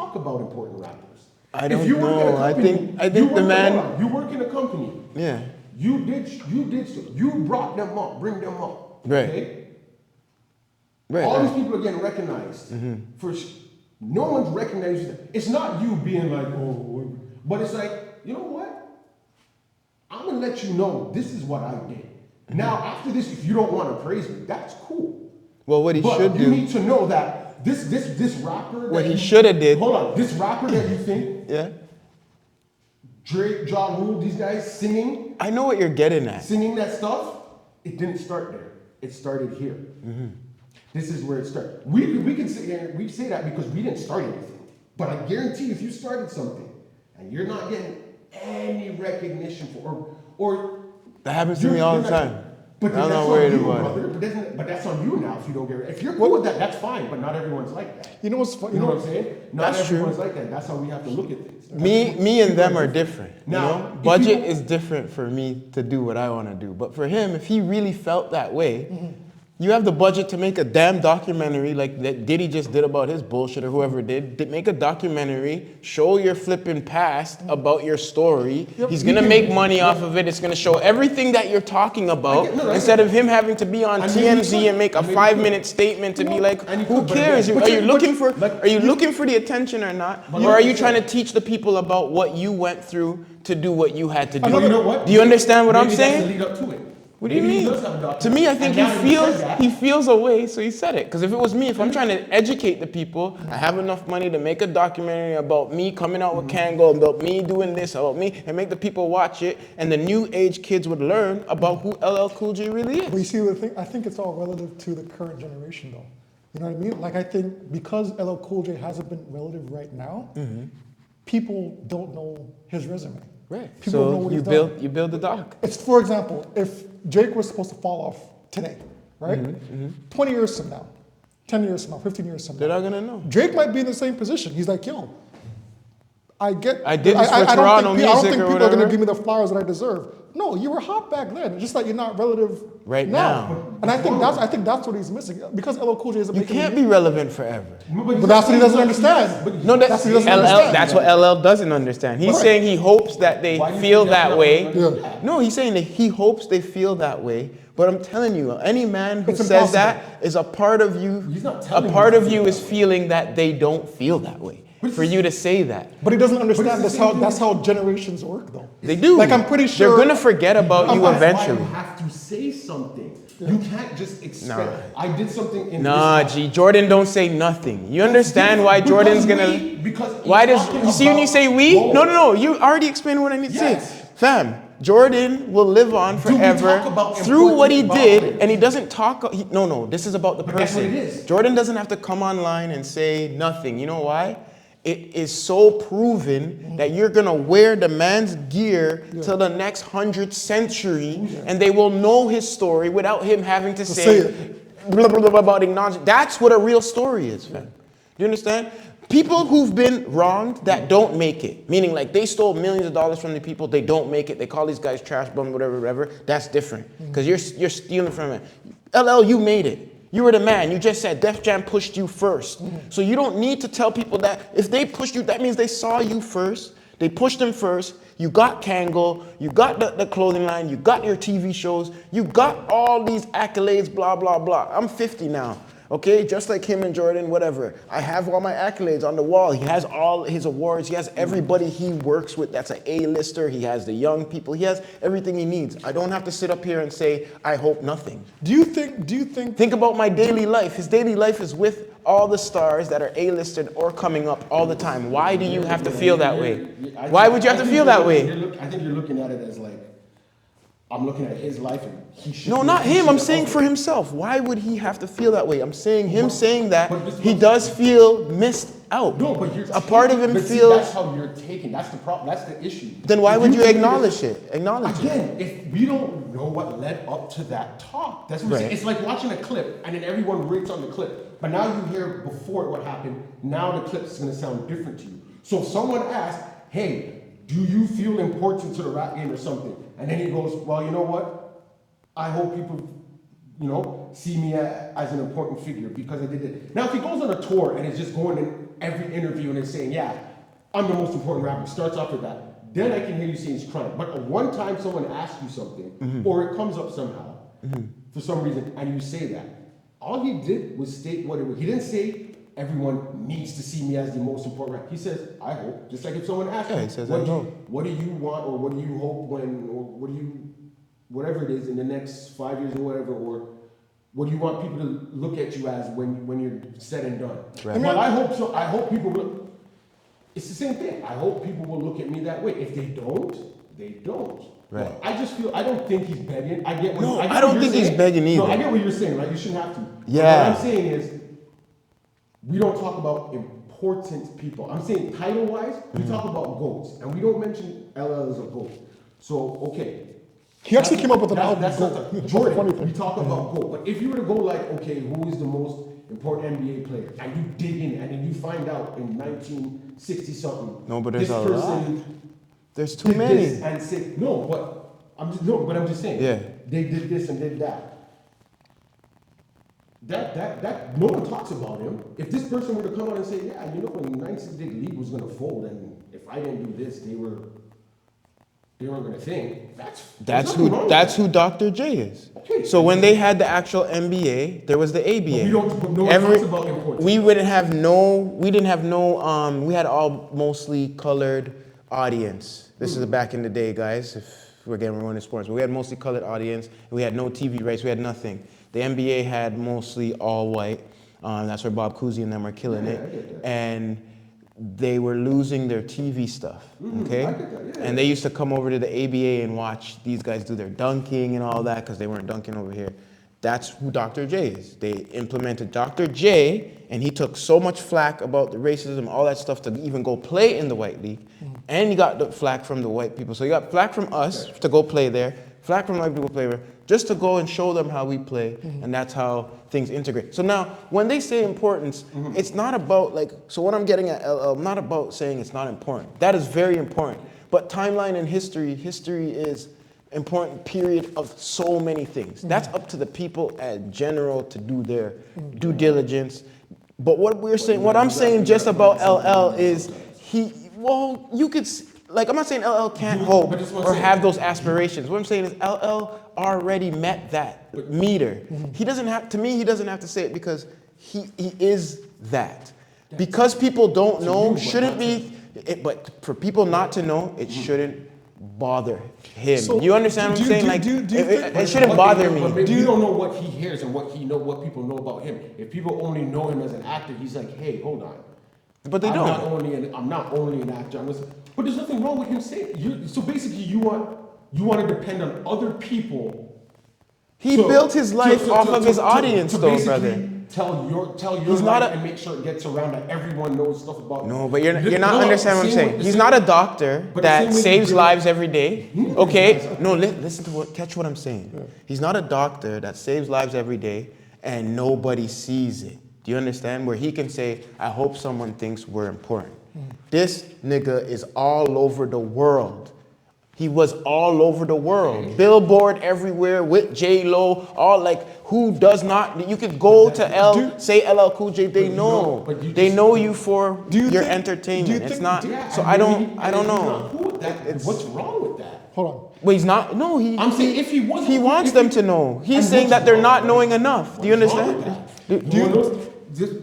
talk about important rappers. I don't know. I think the man. You work in a company. Yeah. You brought them up, bring them up. Right. Okay? Right. All these people are getting recognized. No one's recognizing it. It's not you being like, oh, but it's like, you know what? I'm gonna let you know this is what I did. Now, after this, if you don't want to praise me, that's cool. Well, what he should do. You need to know that this rapper. What he should have did. Hold on, this rapper that you think. Yeah. Drake, Ja Rule, these guys singing. I know what you're getting at. Singing that stuff. It didn't start there. It started here. This is where it started. We can sit here and we say that because we didn't start anything. But I guarantee if you started something and you're not getting any recognition for or that happens to me all the time. But I'm not worried about it. But that's on you now if you don't get it. If you're cool with that, that's fine. But not everyone's like that. You know what's funny? You know what I'm saying? Not That's everyone's true. like that. That's how we have to look at things. Me and them are different. Now, You know? Budget is different for me to do what I want to do. But for him, if he really felt that way, you have the budget to make a damn documentary like that Diddy just did about his bullshit or whoever did. Make a documentary, show your flipping past about your story. He's going to make money off of it. It's going to show everything that you're talking about instead of him having to be on TMZ and make a 5-minute statement to be like, who cares? Are you looking for the attention or not? Or are you trying to teach the people about what you went through to do what you had to do? You know what? Do you understand what I'm saying? That's the lead up to it. What do you mean? To me, I think he feels a way, so he said it. Because if it was me, if I'm trying to educate the people, I have enough money to make a documentary about me coming out with Kango, about me doing this, about me, and make the people watch it, and the new age kids would learn about who LL Cool J really is. But you see the thing, I think it's all relative to the current generation though. You know what I mean? Like I think because LL Cool J hasn't been relative right now, people don't know his resume. Right. People don't know So what you build the doc. It's, for example, if Drake was supposed to fall off today, right? 20 years from now, 10 years from now, 15 years from now. They're not gonna know. Drake might be in the same position. He's like, yo, I did this for Toronto music I don't think or people whatever. are gonna give me the flowers that I deserve. No, you were hot back then. It's just that you're not relative Right now. And I think that's what he's missing. Because LL Cool J isn't You making can't be relevant forever. But that's what he doesn't understand. No, That's what he doesn't understand. That's what LL doesn't understand. He's saying he hopes that they feel that way. Yeah. No, he's saying that he hopes they feel that way. But I'm telling you, any man who It's says impossible. that is a part of you. He's not A telling part you of to you feel is that way. feeling that they don't feel that way. For you to say that. But he doesn't understand it's that's the how same that's how generations work though. They do. Like I'm pretty sure They're gonna forget about you That's eventually. why you have to say something. You can't just expect. I did something in Nah, this. G. Jordan don't say nothing. You understand why Jordan's gonna... Because Why he's does... talking You see when you about- say we? Whoa. No. You already explained what I need to Yes. say. Fam, Jordan will live on we forever talk about through what he important did, development? and he doesn't talk... No, this is about the But that's person. what it is. Jordan doesn't have to come online and say nothing. You know why? It is so proven that you're gonna wear the man's gear till the next 100th century, and they will know his story without him having to say say blah, blah, blah, about acknowledging. That's what a real story is, man. Do you understand? People who've been wronged that don't make it, meaning like they stole millions of dollars from the people, they don't make it, they call these guys trash bum, whatever, that's different. Because you're stealing from it. LL, you made it. You were the man. You just said Def Jam pushed you first. So you don't need to tell people that. If they pushed you, that means they saw you first. They pushed them first. You got Kango. You got the clothing line. You got your TV shows. You got all these accolades, blah, blah, blah. I'm 50 now. Okay, just like him and Jordan, whatever. I have all my accolades on the wall. He has all his awards. He has everybody he works with that's an A-lister. He has the young people. He has everything he needs. I don't have to sit up here and say, I hope nothing. Do you think Think about my daily life. His daily life is with all the stars that are A-listed or coming up all the time. Why do you have to feel that way? Why would you have to feel that way? I think you're looking at it as like, I'm looking at his life and he should. No, not him. I'm saying for himself. Why would he have to feel that way? I'm saying him saying that he does feel missed out. No, but you're a part of him but see, feels. that's how you're taking. That's the problem. That's the issue. Then why If would you take acknowledge it? Acknowledge it. Again, if we don't know what led up to that talk, that's what I'm saying. It's like watching a clip and then everyone rates on the clip. But now you hear before what happened, now the clip's gonna sound different to you. So if someone asks, hey, do you feel important to the rap game or something? And then he goes, well, you know what? I hope people, see me as an important figure because I did it. Now, if he goes on a tour and is just going in every interview and is saying, yeah, I'm the most important rapper, starts off with that, then I can hear you saying he's crying. But one time someone asks you something, or it comes up somehow, for some reason, and you say that, all he did was state what it was. He didn't say, everyone needs to see me as the most important rapper. He says, I hope. Just like if someone asks Yeah, you, he says, what do you want, or what do you hope when, or what do you, whatever it is in the next 5 years or whatever, or what do you want people to look at you as when you're said and done? Right. Well, I hope so. I hope people will. It's the same thing. I hope people will look at me that way. If they don't, they don't. Right. Well, I just feel, I don't think he's begging. I get what No, I get I don't what you're think he's saying. begging either. No, I get what you're saying, right? You shouldn't have to. Yeah. What I'm saying is, we don't talk about important people. I'm saying title-wise, we talk about GOATs, and we don't mention LL as a GOAT. So, okay. He actually came up with an album. That's Goat. not the, That's the funny Jordan, thing. we talk about GOAT. But if you were to go like, okay, who is the most important NBA player? And you dig in, and then you find out in 1960-something. No, but there's this a person lot. There's too did many. this and say, no, but I'm just saying. Yeah. They did this and did that. That no one talks about him. If this person were to come out and say, yeah, you know, when the 96 Big League was gonna fold, and if I didn't do this, they weren't gonna think. That's who Dr. J is. Okay. So when they had the actual NBA, there was the ABA. But no one talks about importance. We had all mostly colored audience. This is back in the day, guys, if we're getting into sports. But we had mostly colored audience. We had no TV rights. We had nothing. The NBA had mostly all white. That's where Bob Cousy and them are killing I it. get that. And they were losing their TV stuff, okay? I get that, yeah. And they used to come over to the ABA and watch these guys do their dunking and all that because they weren't dunking over here. That's who Dr. J is. They implemented Dr. J, and he took so much flack about the racism, all that stuff, to even go play in the white league. And he got the flack from the white people. So he got flack from us to go play there, flack from white people to play there, just to go and show them how we play, and that's how things integrate. So now, when they say importance, it's not about so what I'm getting at, LL, not about saying it's not important. That is very important. But timeline and history is important period of so many things. That's up to the people at general to do their due diligence. But what I'm saying just about LL is you could, I'm not saying LL can't hope or have those aspirations. What I'm saying is LL already met that meter. He doesn't have to say it because he is that. Because people don't know, but for people not to know, it shouldn't bother him. So, you understand what I'm saying? It shouldn't bother me. But maybe you don't know what he hears and what people know about him. If people only know him as an actor, he's like, hey, hold on. But they don't. I'm not only an actor. But there's nothing wrong with him saying. So basically, you want to depend on other people. He built his life off of his audience, though, brother. Tell your life and make sure it gets around that everyone knows stuff about. No, but you're not understanding what I'm saying. He's not a doctor that saves lives every day. Okay? No, listen to catch what I'm saying. Yeah. He's not a doctor that saves lives every day and nobody sees it. Do you understand? Where he can say, I hope someone thinks we're important. This nigga is all over the world. He was all over the world. Billboard everywhere with J-Lo, who does not, you could go to say LL Cool J, they know. They know you for your entertainment. It's not, so I don't know. What's wrong with that? Hold on. Well, he's not, I'm saying if he wasn't. He wants them to know. He's saying that they're not knowing enough. Do you understand?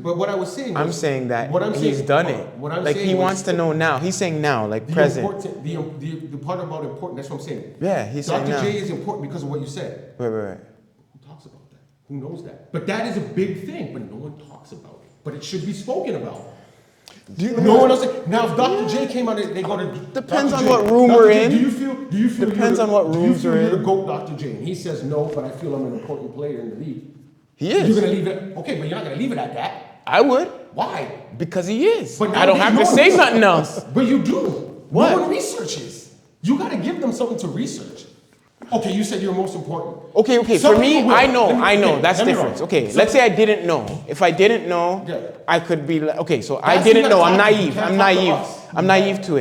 But what I was saying I'm saying that he's done it. He wants to know now. He's saying now, present. The part about important, that's what I'm saying. Yeah, he's saying now. Dr. J is important because of what you said. Right. Who talks about that? Who knows that? But that is a big thing, but no one talks about it. But it should be spoken about. No one else. Now, if Dr. J came out, they go to. Depends on what room we're in. Do you feel? Depends on what rooms we're in. You're the GOAT, Dr. J, and he says no, but I feel I'm an important player in the league. He is. You're gonna leave it. Okay, but you're not gonna leave it at that. I would. Why? Because he is. But I don't have to say nothing else. But you do. What? No one researches. You gotta give them something to research. Okay, you said you're most important. Okay. For me, I know. That's different. Okay, let's say I didn't know. If I didn't know, I could be okay. So I didn't know. I'm naive. I'm naive to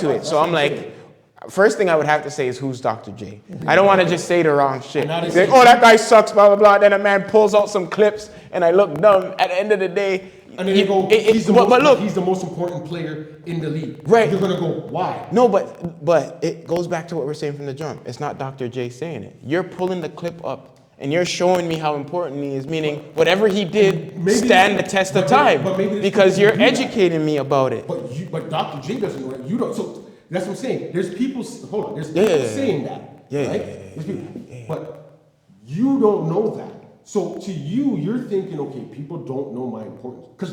it. So I'm like, First thing I would have to say is who's Dr. J. I don't want to just say the wrong shit. Now they Like, say- oh, that guy sucks, blah, blah, blah. Then a man pulls out some clips and I look dumb. At the end of the day, And then you go, but look, he's the most important player in the league. Right. You're gonna go, why? no, but it goes back to what we're saying from the jump. It's not Dr. J saying it. You're pulling the clip up and you're showing me how important he is, meaning whatever he did Maybe- stand the test of but time maybe there's because people you're who do that. educating me about it. But Dr. J doesn't know that. You don't. So that's what I'm saying. There's people. Hold on. There's people Yeah. saying that. Yeah, Right. yeah, There's people. But you don't know that. So to you, you're thinking, okay, people don't know my importance because